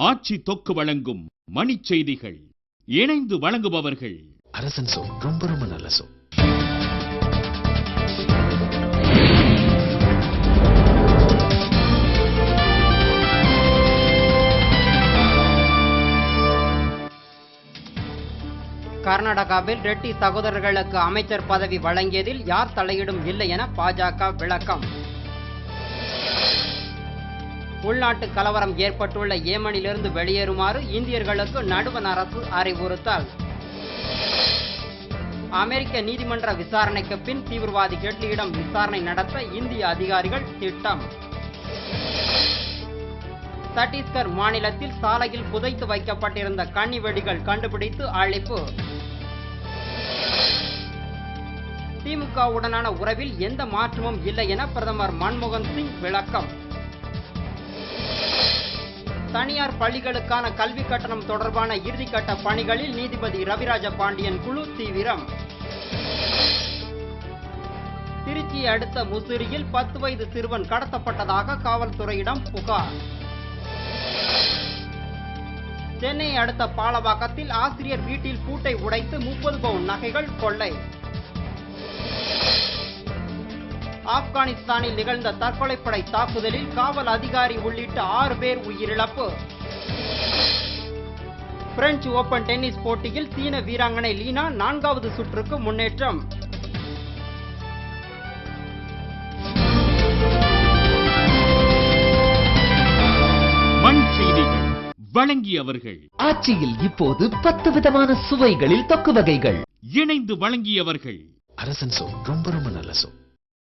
ஆட்சி தொக்கு வழங்கும் மணிச் செய்திகள். இணைந்து வழங்குபவர்கள் அரசன் சோ. ரொம்ப ரொம்ப நல்ல சோ. கர்நாடகாவில் ரெட்டி சகோதரர்களுக்கு அமைச்சர் பதவி வழங்கியதில் யார் தலையிடும் இல்லை என பாஜக விளக்கம். உள்நாட்டு கலவரம் ஏற்பட்டுள்ள ஏமனிலிருந்து வெளியேறுமாறு இந்தியர்களுக்கு நடுவண் அரசு அறிவுறுத்தல். அமெரிக்க நீதிமன்ற விசாரணைக்கு பின் தீவிரவாதி ஹெட்லியிடம் விசாரணை நடத்த இந்திய அதிகாரிகள் திட்டம். சத்தீஸ்கர் மாநிலத்தில் சாலையில் புதைத்து வைக்கப்பட்டிருந்த கன்னி வெடிகள் கண்டுபிடித்து அழிப்பு. திமுகவுடனான உறவில் எந்த மாற்றமும் இல்லை என பிரதமர் மன்மோகன் சிங் விளக்கம். தனியார் பள்ளிகளுக்கான கல்வி கட்டணம் தொடர்பான இறுதிக்கட்ட பணிகளில் நீதிபதி ரவிராஜ பாண்டியன் குழு தீவிரம். திருச்சியை அடுத்த முசிறியில் 10 வயது சிறுவன் கடத்தப்பட்டதாக காவல்துறையிடம் புகார். சென்னை அடுத்த பாலவாக்கத்தில் ஆசிரியர் வீட்டில் பூட்டை உடைத்து 30 பவுன் நகைகள் கொள்ளை. ஆப்கானிஸ்தானில் நிகழ்ந்த தற்கொலைப்படை தாக்குதலில் காவல் அதிகாரி உள்ளிட்ட 6 பேர் உயிரிழப்பு. பிரெஞ்சு ஓபன் டென்னிஸ் போட்டியில் சீன வீராங்கனை லீனா 4வது சுற்றுக்கு முன்னேற்றம். மண் செய்திகள் வழங்கியவர்கள். ஆட்சியில் இப்போது 10 விதமான சுவைகளில் தொக்கு வகைகள். இணைந்து வழங்கியவர்கள் அரசன் சோ. ரொம்ப ரொம்ப நல்ல சோ.